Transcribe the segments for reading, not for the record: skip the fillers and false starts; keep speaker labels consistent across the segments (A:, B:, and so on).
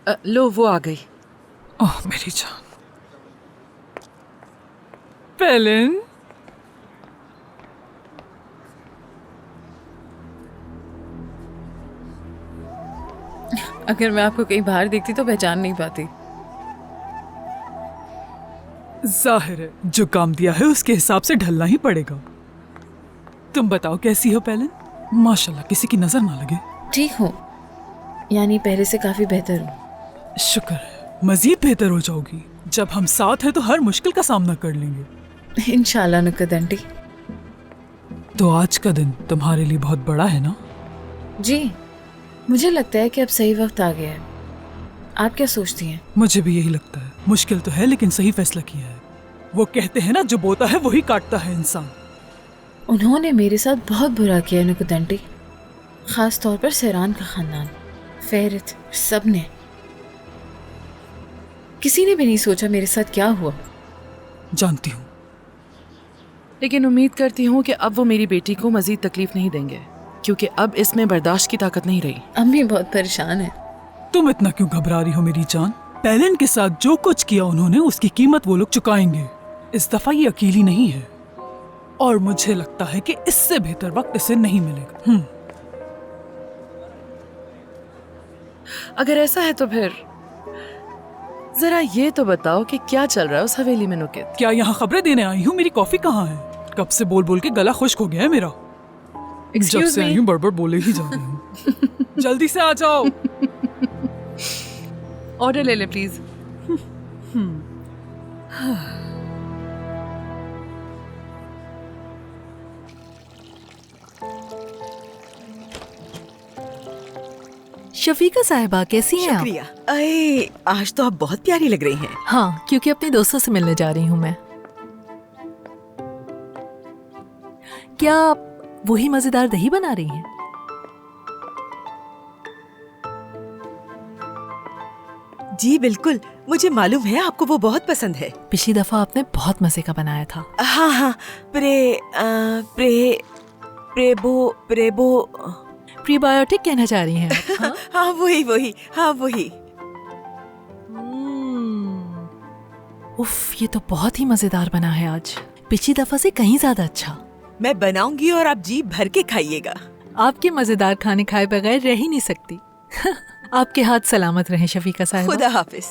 A: लो वो आ गई।
B: ओह मेरी जान। पेलिन,
C: अगर मैं आपको कहीं बाहर देखती तो पहचान नहीं पाती।
B: जाहिर है जो काम दिया है उसके हिसाब से ढलना ही पड़ेगा। तुम बताओ कैसी हो पेलिन? माशाल्लाह किसी की नजर ना लगे।
C: ठीक हूँ, यानी पहले से काफी बेहतर हूँ।
B: शुक्र है, मजीद बेहतर हो जाओगी। जब हम साथ हैं तो हर मुश्किल का सामना कर लेंगे
C: इंशाल्लाह नुकद आंटी।
B: तो आज का दिन तुम्हारे लिए बहुत बड़ा है ना?
C: जी, मुझे लगता है कि अब सही वक्त आ गया है। आप क्या सोचती हैं?
B: मुझे भी यही लगता है। मुश्किल तो है लेकिन सही फैसला किया है। वो कहते हैं ना, जो बोता है वही काटता है इंसान।
C: उन्होंने मेरे साथ बहुत बुरा किया नुकद आंटी, खास तौर पर सहरान का खानदान, फेरित, सब ने। किसी ने भी नहीं सोचा मेरे साथ क्या हुआ।
B: जानती हूँ,
A: लेकिन उम्मीद करती हूँ कि अब वो मेरी बेटी को मजीद तकलीफ नहीं देंगे, क्योंकि अब इसमें बर्दाश्त की ताकत नहीं रही।
C: अम्मी बहुत परेशान है।
B: तुम इतना क्यों घबरा रही हो मेरी जान? पेलिन के साथ जो कुछ किया उन्होंने, उसकी कीमत वो लोग चुकाएंगे। इस दफा ये अकेली नहीं है और मुझे लगता है कि इससे बेहतर वक्त इसे नहीं मिलेगा।
A: अगर ऐसा है तो फिर जरा ये तो बताओ कि क्या चल रहा है उस हवेली में नुकित?
B: क्या यहाँ खबरें देने आई हूँ? मेरी कॉफी कहाँ है? कब से बोल बोल के गला खुश्क हो गया है मेरा। जब
A: Excuse
B: से
A: me?
B: आई हूँ बड़बड़ बोले ही जा रही हूँ। जल्दी से आ जाओ।
A: ऑर्डर ले ले प्लीज।
D: शफीका साहिबा कैसी हैं आप?
E: शुक्रिया। अरे आज तो आप बहुत प्यारी लग रही हैं।
D: हाँ, क्योंकि अपने दोस्तों से मिलने जा रही हूँ मैं। क्या आप वही मजेदार दही बना रही हैं?
E: जी बिल्कुल, मुझे मालूम है आपको वो बहुत पसंद है।
D: पिछली दफा आपने बहुत मजे का बनाया था।
E: हाँ हाँ, प्रेबो।
D: प्रीबायोटिक कहना चाह रही हैं आप? हाँ?
E: हाँ वही, हाँ वही।
D: उफ, ये तो बहुत ही मजेदार बना है आज, पिछली दफा से कहीं ज्यादा अच्छा।
E: मैं बनाऊंगी और आप जी भर के खाइएगा।
D: आपके मजेदार खाने खाए बगैर रह ही नहीं सकती। आपके हाथ सलामत रहें शफीका साहिबा।
E: खुदा हाफिज।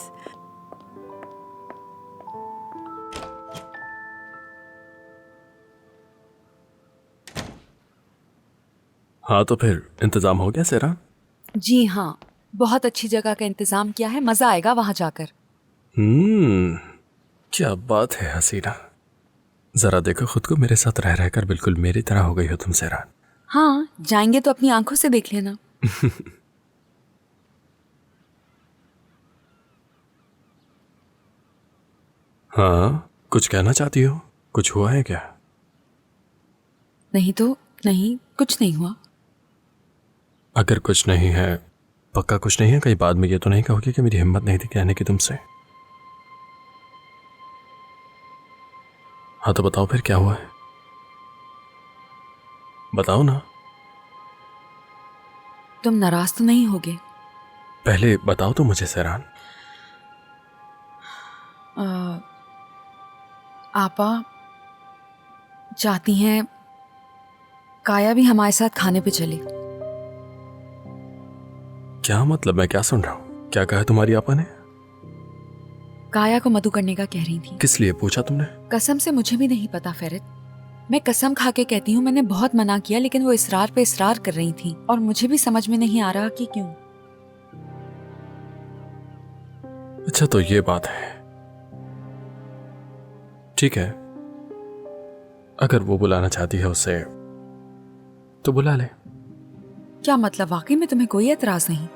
F: हाँ तो फिर इंतजाम हो गया सेरा?
G: जी हाँ, बहुत अच्छी जगह का इंतजाम किया है, मजा आएगा वहां जाकर।
F: क्या बात है हसीना। जरा देखो खुद को, मेरे साथ रह रहकर बिल्कुल मेरी तरह हो गई हो तुम सेरा।
G: हाँ, जाएंगे तो अपनी आंखों से देख लेना।
F: हाँ, कुछ कहना चाहती हो? कुछ हुआ है क्या?
G: नहीं तो नहीं, कुछ नहीं हुआ।
F: अगर कुछ नहीं है, पक्का कुछ नहीं है, कहीं बाद में ये तो नहीं कहोगे कि मेरी हिम्मत नहीं थी कहने की तुमसे? हाँ तो बताओ फिर क्या हुआ है, बताओ ना।
G: तुम नाराज तो नहीं होगे?
F: पहले बताओ तो मुझे सहरान।
G: आपा चाहती हैं काया भी हमारे साथ खाने पे चले।
F: क्या मतलब? मैं क्या सुन रहा हूँ? क्या कहा तुम्हारी आपा ने?
G: काया को मधु करने का कह रही थी।
F: किस लिए पूछा तुमने?
G: कसम से मुझे भी नहीं पता फेरित, मैं कसम खा के कहती हूँ मैंने बहुत मना किया, लेकिन वो इसरार पे इसरार कर रही थी और मुझे भी समझ में नहीं आ रहा कि क्यों।
F: अच्छा तो ये बात है, ठीक है। अगर वो बुलाना चाहती है उसे तो बुला ले।
G: क्या मतलब, वाकई में तुम्हें कोई एतराज नहीं?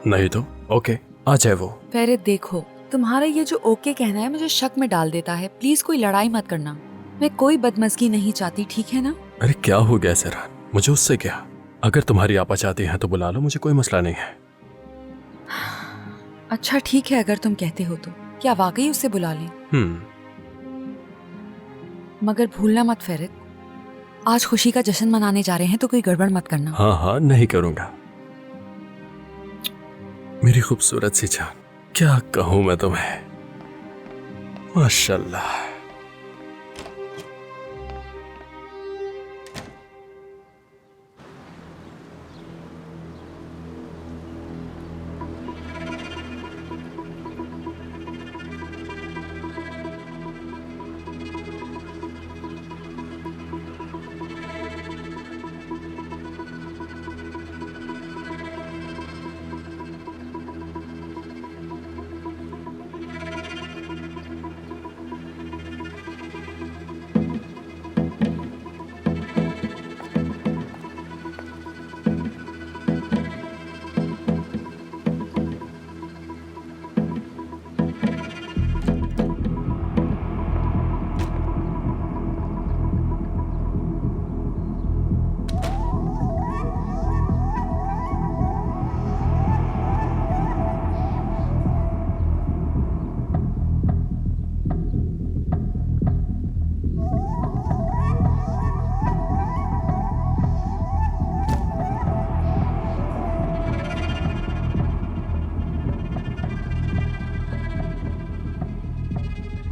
F: नहीं तो ओके, आ जाए वो।
G: फेरित देखो, तुम्हारा ये जो ओके कहना है मुझे शक में डाल देता है। प्लीज कोई लड़ाई मत करना, मैं कोई बदमज़गी नहीं चाहती, ठीक है ना?
F: अरे क्या हो गया सहरान, मुझे उससे क्या? अगर तुम्हारी आपा चाहती हैं तो बुला लो, मुझे कोई मसला नहीं है।
G: अच्छा ठीक है, अगर तुम कहते हो तो क्या वाकई उससे बुला लें? मगर भूलना मत फेरित, आज खुशी का जश्न मनाने जा रहे हैं तो कोई गड़बड़ मत करना।
F: हाँ हाँ नहीं करूंगा। मेरी खूबसूरत सी जान, क्या कहूं मैं तुम्हें, माशाल्लाह।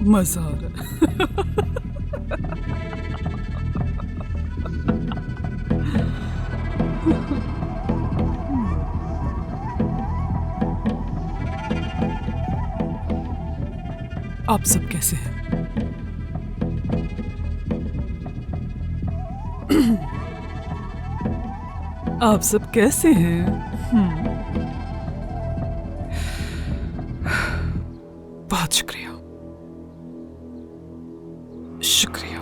B: मजा आ रहा है। आप सब कैसे हैं? आप सब कैसे हैं? बहुत शुक्रिया, शुक्रिया।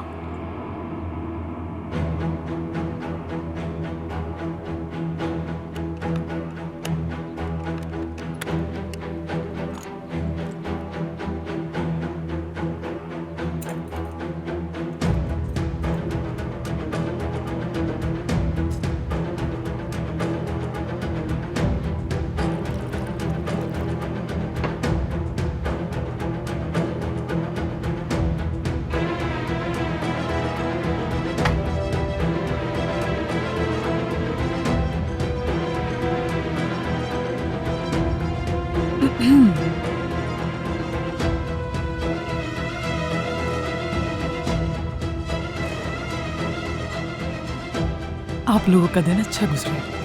B: आप लोगों का दिन अच्छा गुजरे।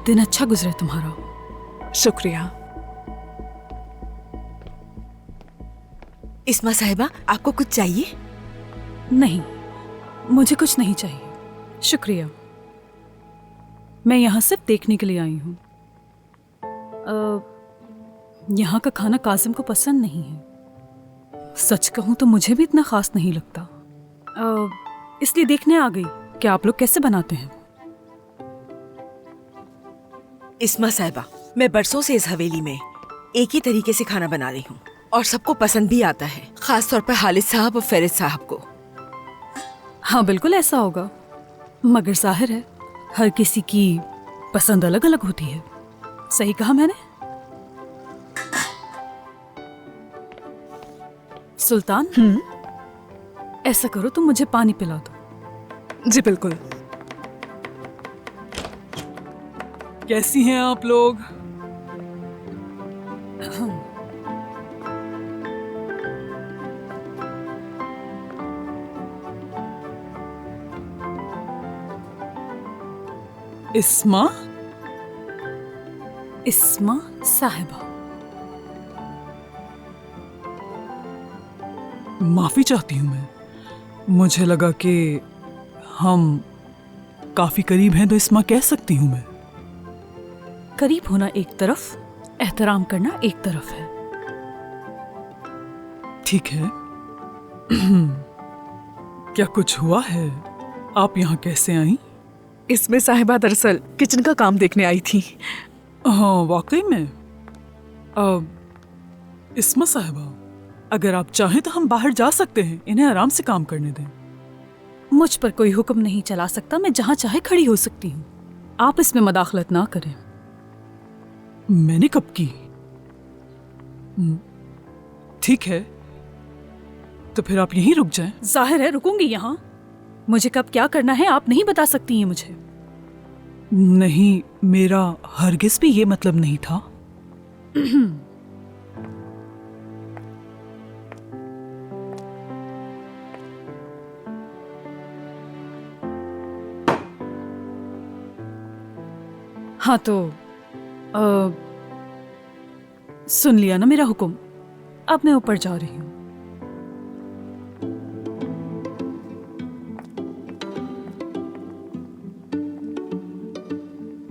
B: दिन अच्छा गुजरे तुम्हारा। शुक्रिया।
E: इस्मा साहिबा, आपको कुछ चाहिए?
B: नहीं, मुझे कुछ नहीं चाहिए, शुक्रिया। मैं यहाँ सिर्फ देखने के लिए आई हूँ। यहाँ का खाना कासिम को पसंद नहीं है। सच कहूँ तो मुझे भी इतना खास नहीं लगता, इसलिए देखने आ गई कि आप लोग कैसे बनाते हैं।
E: इस्मा साहिबा, मैं बरसों से इस हवेली में एक ही तरीके से खाना बना रही हूँ और सबको पसंद भी आता है, खास तौर पर हालिद साहब और फेरिज साहब को।
B: हाँ, बिल्कुल ऐसा होगा, मगर जाहिर है हर किसी की पसंद अलग अलग होती है। सही कहा मैंने? सुल्तान, ऐसा करो तुम मुझे पानी पिला दो। जी बिल्कुल। कैसी हैं आप लोग? इस्मा? इस्मा साहिबा, माफी चाहती हूं मैं, मुझे लगा कि हम काफी करीब हैं, तो इस्मा कह सकती हूँ मैं।
H: करीब होना एक तरफ, एहतराम करना एक तरफ है।
B: ठीक है। क्या कुछ हुआ है? आप यहाँ कैसे आई?
A: इसमें साहिबा दरअसल किचन का काम देखने आई थी।
B: हाँ, वाकई में। इस्मा साहिबा, अगर आप चाहें तो हम बाहर जा सकते हैं, इन्हें आराम से काम करने दें।
H: मुझ पर कोई हुक्म नहीं चला सकता, मैं जहाँ चाहे खड़ी हो सकती हूँ। आप इसमें मदाखलत ना करें।
B: मैंने कब की? ठीक है, तो फिर आप यहीं रुक जाएं।
H: जाहिर है रुकूंगी यहाँ। मुझे कब क्या करना है आप नहीं बता सकती हैं मुझे।
B: नहीं, मेरा हरगिज भी ये मतलब नहीं था।
H: हाँ तो सुन लिया ना मेरा हुक्म। अब मैं ऊपर जा रही हूँ।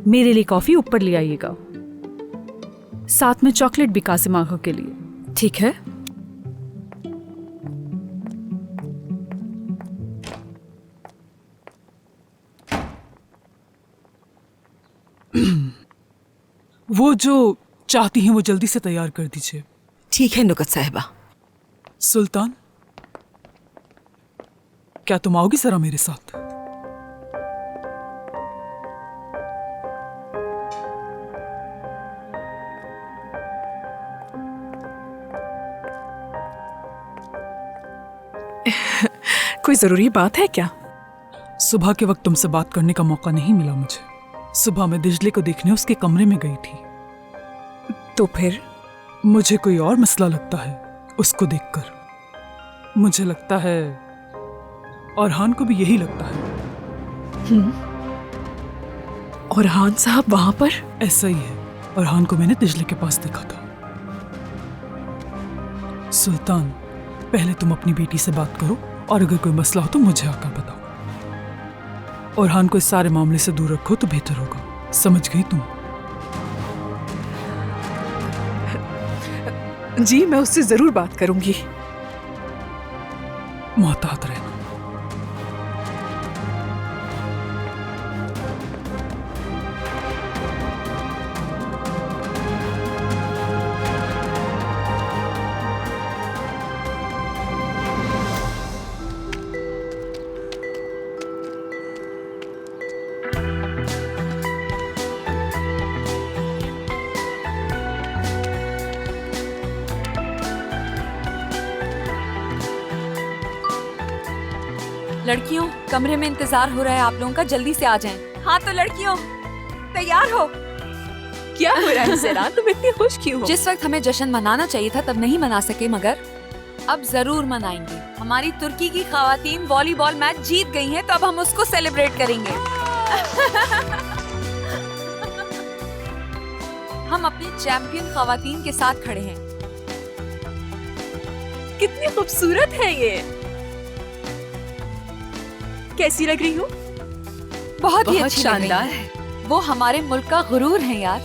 H: मेरे लिए कॉफी ऊपर ले आइएगा, साथ में चॉकलेट भी कासिम आंखों के लिए, ठीक है?
B: वो जो चाहती हैं वो जल्दी से तैयार कर दीजिए।
E: ठीक है नुकत साहिबा।
B: सुल्तान, क्या तुम आओगी जरा मेरे साथ?
A: कोई जरूरी बात है क्या?
B: सुबह के वक्त तुमसे बात करने का मौका नहीं मिला मुझे। सुबह मैं दिजले को देखने उसके कमरे में गई थी।
A: तो फिर?
B: मुझे कोई और मसला लगता है उसको देखकर। मुझे लगता है और हान को भी यही लगता है।
A: और हान साहब वहां पर?
B: ऐसा ही है। और हान को मैंने दिजले के पास देखा था। सुल्तान, पहले तुम अपनी बेटी से बात करो और अगर कोई मसला हो तो मुझे आकर बताओ। और हान को इस सारे मामले से दूर रखो तो बेहतर होगा। समझ गई तुम?
A: जी, मैं उससे जरूर बात करूंगी।
B: मोहतात रहना।
G: लड़कियों, कमरे में इंतजार हो रहा है आप लोगों का, जल्दी से आ जाएं। हाँ तो लड़कियों, तैयार हो।
C: क्या हो रहा है सेरान? तुम इतनी खुश क्यों हो?
G: जिस वक्त हमें जश्न मनाना चाहिए था तब नहीं मना सके, मगर अब जरूर मनाएंगे। हमारी तुर्की की खवातीन वॉलीबॉल मैच जीत गई हैं, तो अब हम उसको सेलिब्रेट करेंगे। हम अपनी चैंपियन खवातीन के साथ खड़े हैं।
C: कितनी खूबसूरत है ये। कैसी लग रही हूँ?
G: बहुत ही
C: बहुत
G: अच्छी लग रही
C: शानदार
G: हैं। वो हमारे मुल्क का गुरूर है यार।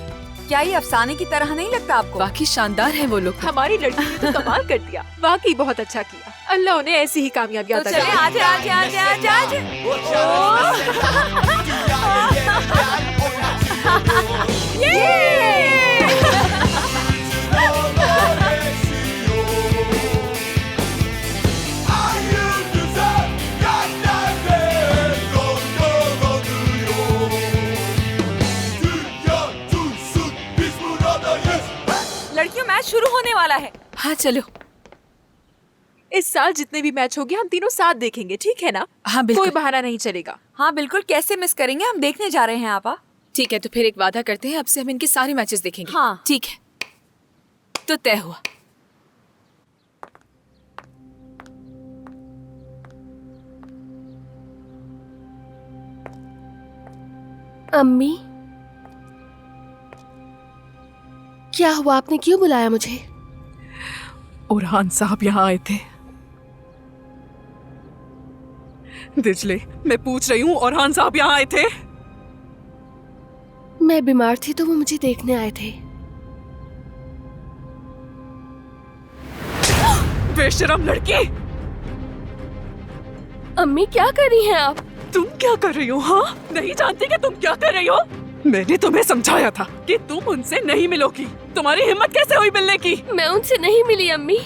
G: क्या ये अफसाने की तरह नहीं लगता आपको?
C: वाकई शानदार है वो लोग। हमारी लड़की ने तो कमाल कर दिया। वाकई बहुत अच्छा किया। अल्लाह उन्हें ऐसी ही कामयाबी
G: तो
C: अता
G: चले
C: करे।
G: आजा आजा आजा आजा लड़कियों, मैच शुरू होने वाला है।
C: हाँ चलो। इस साल जितने भी मैच होंगे हम तीनों साथ देखेंगे, ठीक है ना?
A: हाँ बिल्कुल।
C: कोई बहाना नहीं चलेगा।
G: हाँ बिल्कुल, कैसे मिस करेंगे, हम देखने जा रहे हैं आपा।
C: ठीक है, तो फिर एक वादा करते हैं, अब से हम इनके सारे मैचेस देखेंगे।
G: हाँ
C: ठीक है, तो तय हुआ।
I: अम्मी, क्या हुआ? आपने क्यों बुलाया मुझे?
A: और हान साहब यहाँ आए थे।
B: दिजले, मैं पूछ रही हूँ औरहान साहब यहाँ आए थे?
I: मैं बीमार थी तो वो मुझे देखने आए थे।
B: बेशरम लड़की!
I: अम्मी क्या कर रही हैं आप?
B: तुम क्या कर रही हो? हाँ, नहीं जानती कि तुम क्या कर रही हो? मैंने तुम्हें समझाया था कि तुम उनसे नहीं मिलोगी। तुम्हारी हिम्मत कैसे हुई मिलने की?
I: मैं उनसे नहीं मिली अम्मी,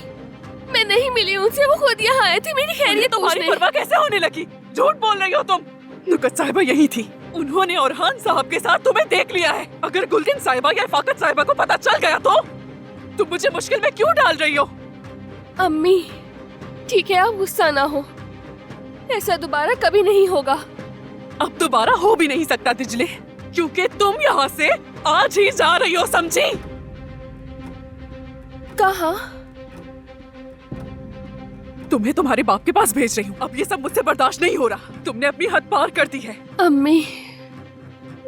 I: मैं नहीं मिली उनसे। वो खुद यहाँ आए थे मेरी खैरियत
B: तुम्हारी
I: पूछने।
B: परवाह कैसे होने लगी? झूठ बोल रही हो तुम। नुकत साहिबा यही थी, उन्होंने औरहान साहब के साथ तुम्हें देख लिया है। अगर गुलगिन साहिबा या फाकत साहिबा को पता चल गया तो तुम मुझे मुश्किल में क्यों डाल रही हो?
I: अम्मी ठीक है, आप गुस्सा ना हो, ऐसा दोबारा कभी नहीं होगा।
B: अब दोबारा हो भी नहीं सकता दिजले, क्योंकि तुम यहाँ से आज ही जा रही हो, समझी?
I: कहाँ?
B: तुम्हें तुम्हारे बाप के पास भेज रही हूँ। अब ये सब मुझसे बर्दाश्त नहीं हो रहा। तुमने अपनी हद पार कर दी है।
I: अम्मी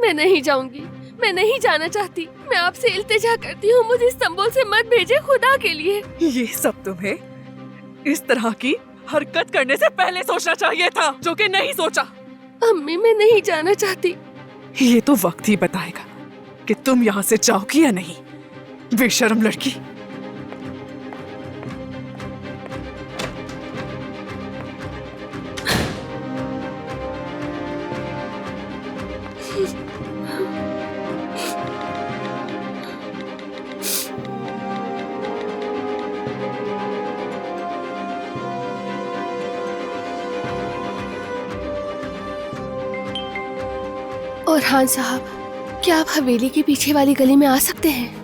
I: मैं नहीं जाऊंगी, मैं नहीं जाना चाहती। मैं आपसे इल्तिजा करती हूँ, मुझे इस्तांबुल से मत भेजे खुदा के लिए।
B: ये सब तुम्हें इस तरह की हरकत करने से पहले सोचना चाहिए था, जो कि नहीं सोचा।
I: अम्मी मैं नहीं जाना चाहती।
B: ये तो वक्त ही बताएगा कि तुम यहाँ से जाओगी या नहीं, बेशर्म लड़की।
I: और हाँ साहब, क्या आप हवेली के पीछे वाली गली में आ सकते हैं?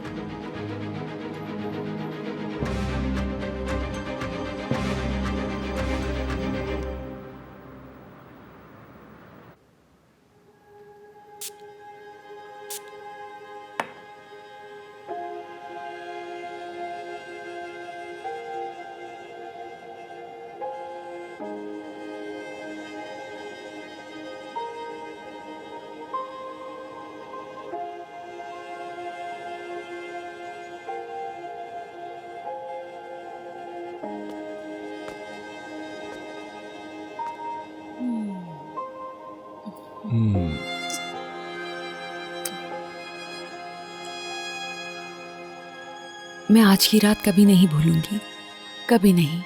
G: मैं आज की रात कभी नहीं भूलूंगी, कभी नहीं।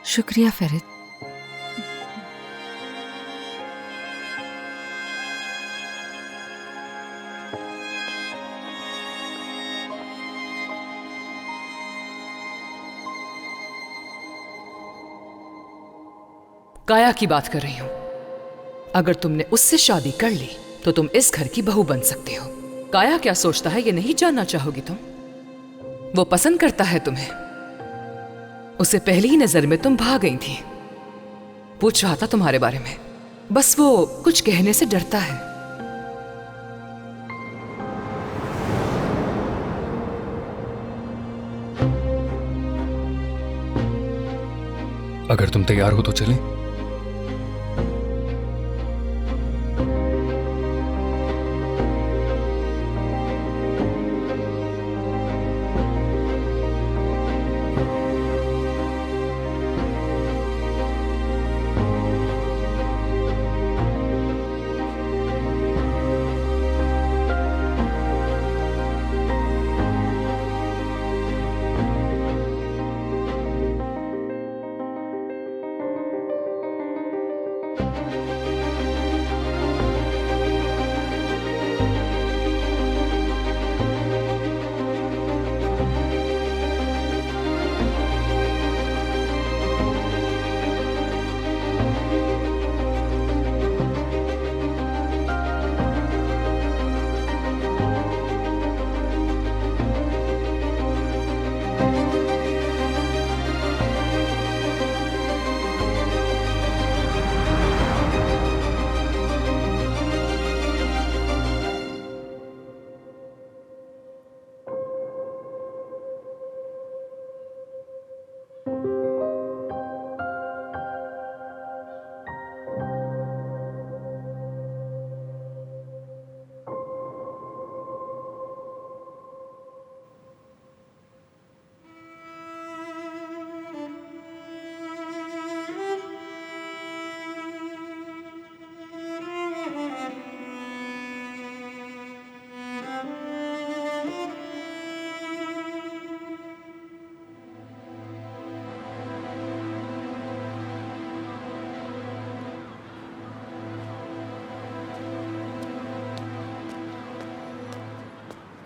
G: शुक्रिया फेरित।
A: काया की बात कर रही हूं। अगर तुमने उससे शादी कर ली तो तुम इस घर की बहू बन सकते हो। काया क्या सोचता है ये नहीं जानना चाहोगी तुम? वो पसंद करता है तुम्हें। उसे पहली ही नजर में तुम भाग गई थी। पूछ रहा था तुम्हारे बारे में, बस वो कुछ कहने से डरता है।
J: अगर तुम तैयार हो तो चलें।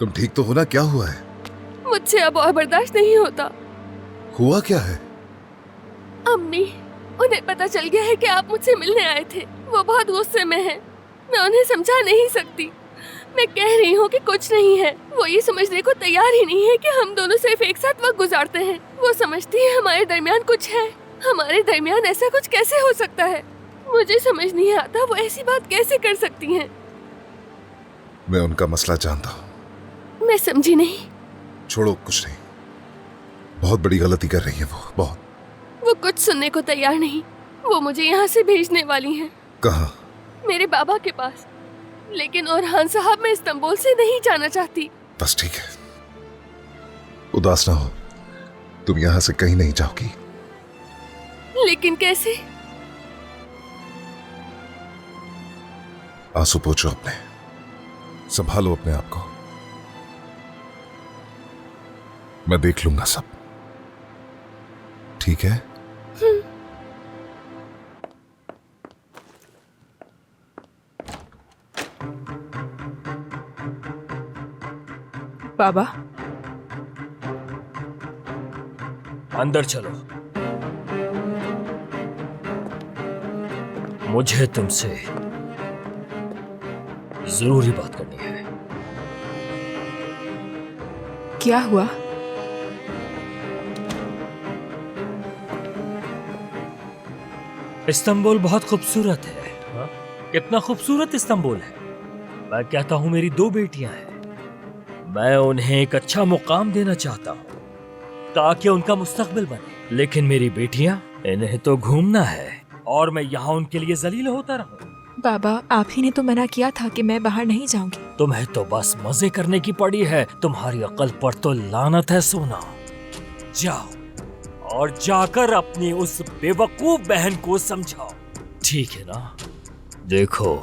J: तुम ठीक तो हो ना? क्या हुआ है?
I: मुझसे अब और बर्दाश्त नहीं होता।
J: हुआ क्या है?
I: अम्मी, उन्हें पता चल गया है कि आप मुझसे मिलने आए थे। वो बहुत गुस्से में हैं। मैं उन्हें समझा नहीं सकती। मैं कह रही हूँ कि कुछ नहीं है। वो ये समझने को तैयार ही नहीं है कि हम दोनों सिर्फ एक साथ वक्त गुजारते हैं। वो समझती है हमारे दरमियान कुछ है। हमारे दरमियान ऐसा कुछ कैसे हो सकता है? मुझे समझ नहीं आता वो ऐसी बात कैसे कर सकती हैं।
J: मैं उनका मसला जानता हूँ।
I: मैं समझी नहीं।
J: छोड़ो, कुछ नहीं। बहुत बड़ी गलती कर रही है वो, बहुत।
I: वो कुछ सुनने को तैयार नहीं। वो मुझे यहाँ से भेजने वाली हैं।
J: कहाँ?
I: मेरे बाबा के पास। लेकिन ओरहान साहब, मैं इस्तांबुल से नहीं जाना चाहती।
J: बस ठीक है, उदास ना हो। तुम यहाँ से कहीं नहीं जाओगी।
I: लेकिन कैसे?
J: आंसू पोंछो अपने, संभालो अपने आप को। मैं देख लूंगा सब, ठीक है?
C: बाबा,
K: अंदर चलो। मुझे तुमसे जरूरी बात करनी है।
C: क्या हुआ?
K: इस्तांबुल बहुत खूबसूरत है। हाँ? कितना खूबसूरत इस्तांबुल है। मैं कहता हूं मेरी 2 बेटियां हैं। मैं उन्हें एक अच्छा मुकाम देना चाहता हूं ताकि उनका मुस्तकबिल बने। लेकिन मेरी बेटियां, इन्हें तो घूमना है और मैं यहाँ उनके लिए जलील होता रहूं।
C: बाबा, आप ही ने तो मना किया था कि मैं बाहर नहीं जाऊंगी।
K: तुम्हें तो बस मजे करने की पड़ी है। तुम्हारी अकल पर तो लानत है सोना। जाओ और जाकर अपनी उस बेवकूफ बहन को समझाओ, ठीक है ना? देखो,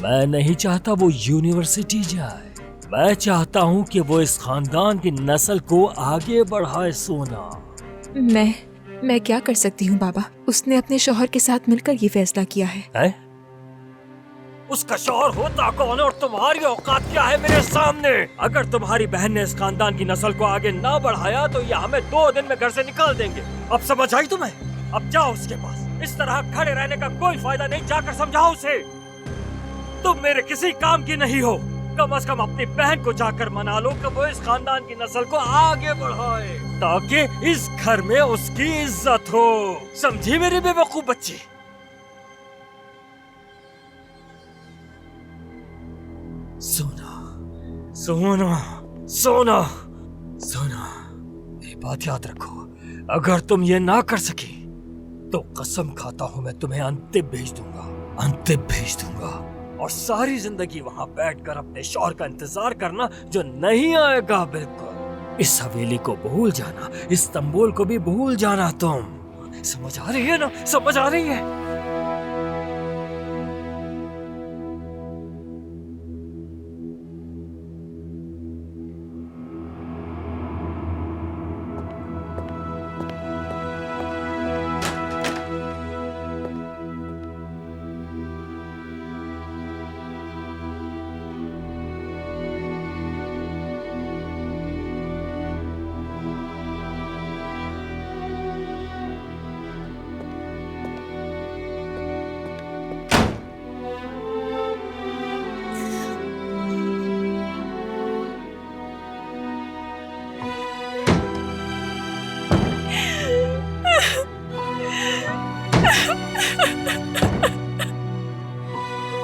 K: मैं नहीं चाहता वो यूनिवर्सिटी जाए। मैं चाहता हूँ कि वो इस खानदान की नस्ल को आगे बढ़ाए सोना।
C: मैं क्या कर सकती हूँ बाबा? उसने अपने शौहर के साथ मिलकर ये फैसला किया है?
K: उसका शौहर होता कौन और तुम्हारी औकात क्या है मेरे सामने? अगर तुम्हारी बहन ने इस खानदान की नस्ल को आगे ना बढ़ाया तो ये हमें 2 दिन में घर से निकाल देंगे। अब समझ आई तुम्हें? अब जाओ उसके पास। इस तरह खड़े रहने का कोई फायदा नहीं। जाकर समझाओ उसे। तुम मेरे किसी काम की नहीं हो। कम से कम अपनी बहन को जाकर मना लो कि वो इस खानदान की नस्ल को आगे बढ़ाए ताकि इस घर में उसकी इज्जत हो। समझी मेरी बेवकूफ बच्ची? सोना, सोना, सोना, सोना, मेरी बात याद रखो। अगर तुम ये ना कर सकी तो कसम खाता हूं मैं तुम्हें अंतिम भेज दूंगा। अंतिम भेज दूंगा और सारी जिंदगी वहां बैठकर अपने शौहर का इंतजार करना जो नहीं आएगा। बिल्कुल इस हवेली को भूल जाना, इस्तांबुल को भी भूल जाना। तुम समझ आ रही है ना? समझ आ रही है?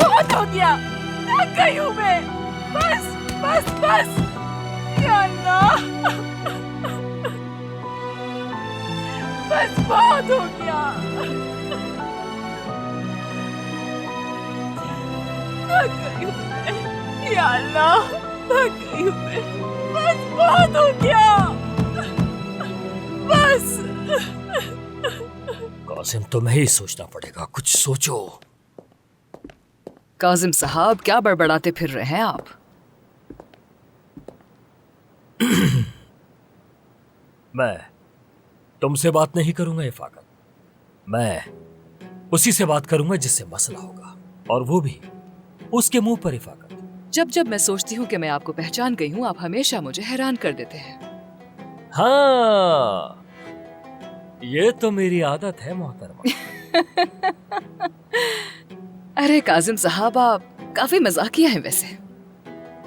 I: बहुत हो गया, थक गई हूँ मैं। बस बस बस, या अल्लाह, बस बहुत हो गया। थक गई हूँ मैं, या अल्लाह, थक गई हूँ मैं। बस बहुत हो गया, बस।
K: कासिम, तुम्हें ही सोचना पड़ेगा। कुछ सोचो।
A: काजिम साहब, क्या बड़बड़ाते फिर रहे हैं आप?
K: मैं तुमसे बात नहीं करूंगा इफाकत। मैं उसी से बात करूंगा जिससे मसला होगा, और वो भी उसके मुंह पर इफाकत।
A: जब जब मैं सोचती हूँ कि मैं आपको पहचान गई हूँ, आप हमेशा मुझे हैरान कर देते हैं।
K: हाँ, ये तो मेरी आदत है मोहतरमा।
A: अरे काजिम साहब, आप काफी मजाकिया हैं वैसे।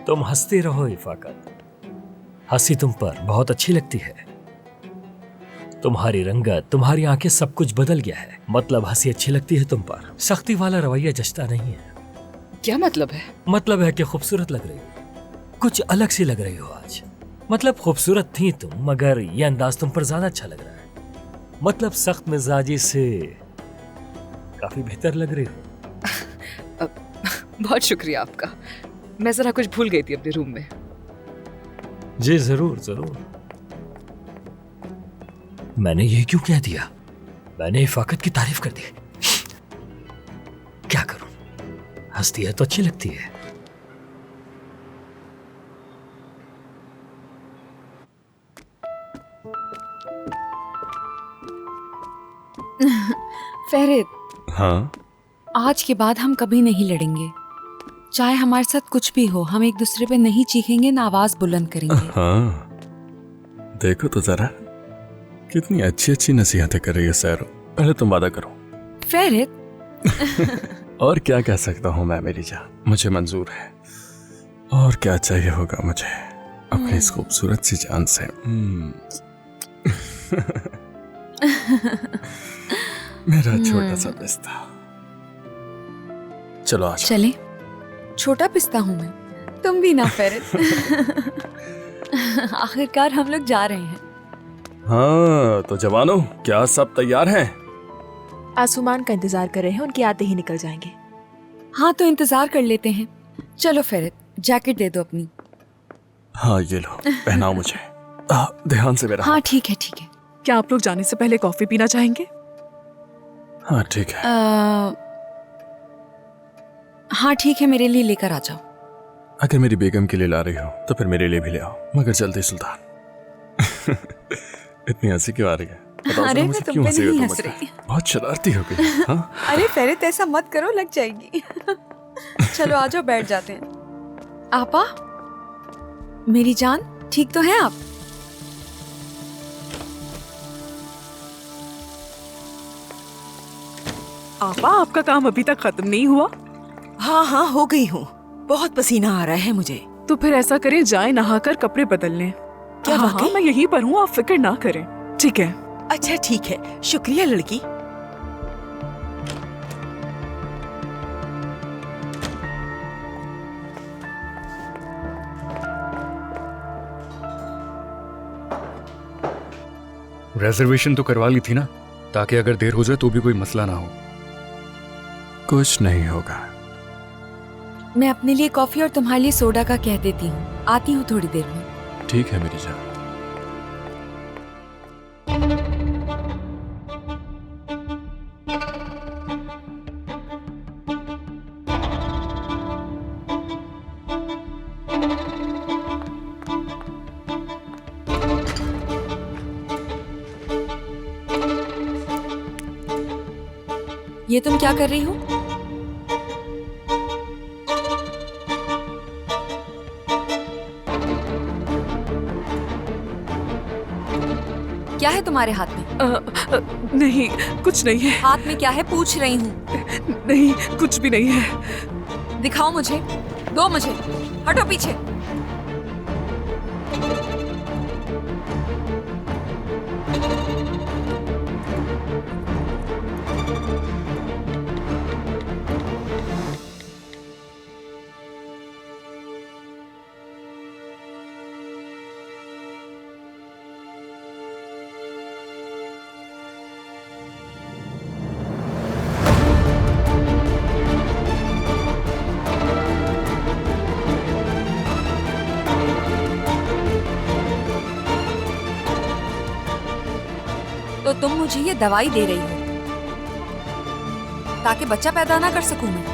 K: तुम हंसती रहो इफाकत, हंसी तुम पर बहुत अच्छी लगती है। तुम्हारी रंगत, तुम्हारी आंखें, सब कुछ बदल गया है। मतलब हंसी अच्छी लगती है तुम पर, सख्ती वाला रवैया जचता नहीं है।
A: क्या मतलब है?
K: मतलब है कि खूबसूरत लग रही हो, कुछ अलग सी लग रही हो आज। मतलब खूबसूरत थी तुम, मगर ये अंदाज तुम पर ज्यादा अच्छा लग रहा है। मतलब सख्त मिजाजी से काफी बेहतर लग रही हो।
A: बहुत शुक्रिया आपका। मैं जरा कुछ भूल गई थी अपने रूम में।
K: जी जरूर जरूर। मैंने ये क्यों कह दिया? मैंने इफाकत की तारीफ कर दी। क्या करूं, हंसती है तो अच्छी लगती है।
G: फेरित,
F: हाँ?
G: आज के बाद हम कभी नहीं लड़ेंगे। चाहे हमारे साथ कुछ भी हो, हम एक दूसरे पे नहीं चीखेंगे, ना आवाज बुलंद करेंगे।
F: हाँ, देखो तो जरा कितनी अच्छी अच्छी नसीहतें कर रही है सैरो। पहले तुम वादा करो।
G: फेरित,
F: और क्या कह सकता हूँ मैं मेरी जान, मुझे मंजूर है। और क्या चाहिए होगा मुझे अपनी इस खूबसूरत सी जान से। मेरा छोटा सा पिस्ता। चलो आज
G: चले। छोटा पिस्ता हूँ मैं, तुम भी ना फेरित। आखिरकार हम लोग जा रहे हैं।
F: हाँ तो जवानों, क्या सब तैयार हैं?
L: आसुमान का इंतजार कर रहे हैं, उनके आते ही निकल जाएंगे।
G: हाँ तो इंतजार कर लेते हैं। चलो फेरित, जैकेट दे दो अपनी।
F: हाँ ये लो, पहनाओ मुझे। ध्यान से मेरा।
G: हाँ ठीक है ठीक है।
L: क्या आप लोग जाने से पहले कॉफी पीना चाहेंगे?
F: हाँ ठीक है।
G: हाँ ठीक है, मेरे लिए लेकर आ जाओ।
F: अगर मेरी बेगम के लिए ला रही हो तो फिर मेरे लिए भी ले आओ, मगर जल्दी सुल्तान। इतनी हंसी क्यों आ रही है?
G: अरे मैं तुम पे नहीं हंस रही।
F: बहुत शरारती हो गई। हाँ?
G: अरे फेरित ऐसा मत करो, लग जाएगी। चलो आ जाओ, बैठ जाते हैं। आपा, मेरी जान, ठीक तो हैं आप?
L: आपा, आपका काम अभी तक खत्म नहीं हुआ?
E: हाँ हाँ, हो गई हूँ। बहुत पसीना आ रहा है मुझे।
L: तो फिर ऐसा करें, जाएं नहाकर कपड़े बदल लें।
E: क्या
L: हाँ, हाँ, मैं यहीं पर हूँ, आप फिक्र ना करें। ठीक है?
E: अच्छा ठीक है, शुक्रिया लड़की।
M: रिजर्वेशन तो करवा ली थी ना, ताकि अगर देर हो जाए तो भी कोई मसला ना हो।
F: कुछ नहीं होगा।
G: मैं अपने लिए कॉफी और तुम्हारे लिए सोडा का कह देती हूँ। आती हूँ थोड़ी देर में।
F: ठीक है मेरी जान।
G: ये तुम क्या कर रही हो? क्या है तुम्हारे हाथ में?
L: नहीं, कुछ नहीं है।
G: हाथ में क्या है पूछ रही हूँ।
L: नहीं, कुछ भी नहीं है।
G: दिखाओ मुझे, दो मुझे। हटो पीछे। तो तुम मुझे ये दवाई दे रही हो ताकि बच्चा पैदा ना कर सकूं मैं?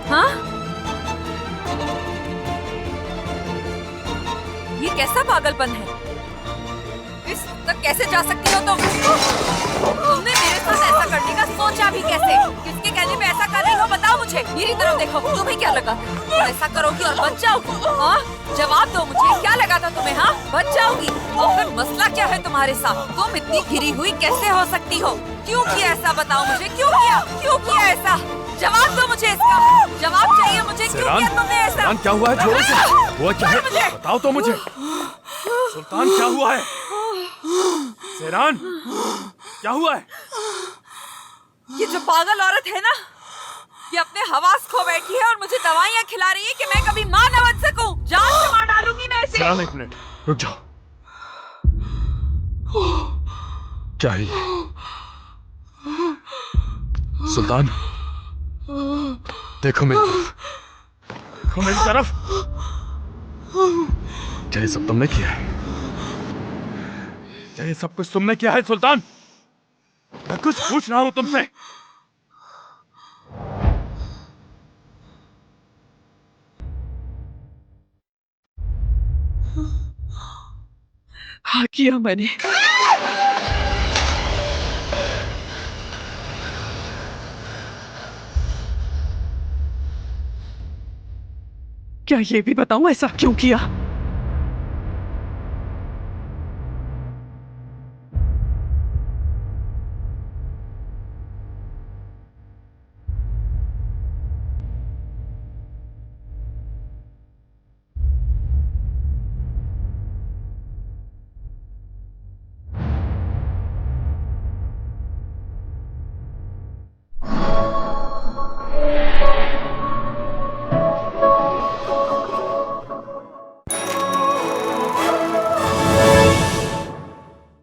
G: हाँ? ये कैसा पागलपन है? इस तक कैसे जा सकती हो तुम? तुमने मेरे साथ ऐसा करने का सोचा भी कैसे? किसके कहने पे ऐसा कर रही हो बताओ मुझे। मेरी तरफ देखो, तुम्हें क्या लगा ऐसा करोगी और बच जाओगी? हाँ जवाब दो मुझे, क्या लगा था तुम्हें? हाँ बच जाओगी? और फिर मसला क्या है तुम्हारे साथ? तुम इतनी घिरी हुई कैसे हो सकती हो? क्यों किया ऐसा बताओ मुझे, क्यों किया ऐसा? जवाब दो मुझे इसका, जवाब चाहिए मुझे। क्यों किया तुमने ऐसा?
F: क्या हुआ है? जोर से हुआ क्या है? बताओ तो मुझे।
K: सुल्तान क्या हुआ है? सेरान क्या हुआ है?
G: ये जो पागल औरत है ना, ये अपने हवास खो बैठी है और मुझे दवाइयाँ खिला रही है कि मैं कभी मां न बन सकूं। जान से मार डालूंगी मैं इसे।
F: सेरान एक मिनट रुक जाओ। क्या है ये? सुल्तान देखो मेरी तरफ, देखो मेरी तरफ। क्या ये सब तुमने किया है? क्या ये सब कुछ तुमने किया है सुल्तान? मैं कुछ पूछ रहा हूं तुमसे।
E: हाँ किया मैंने। क्या ये भी बताऊं ऐसा क्यों किया?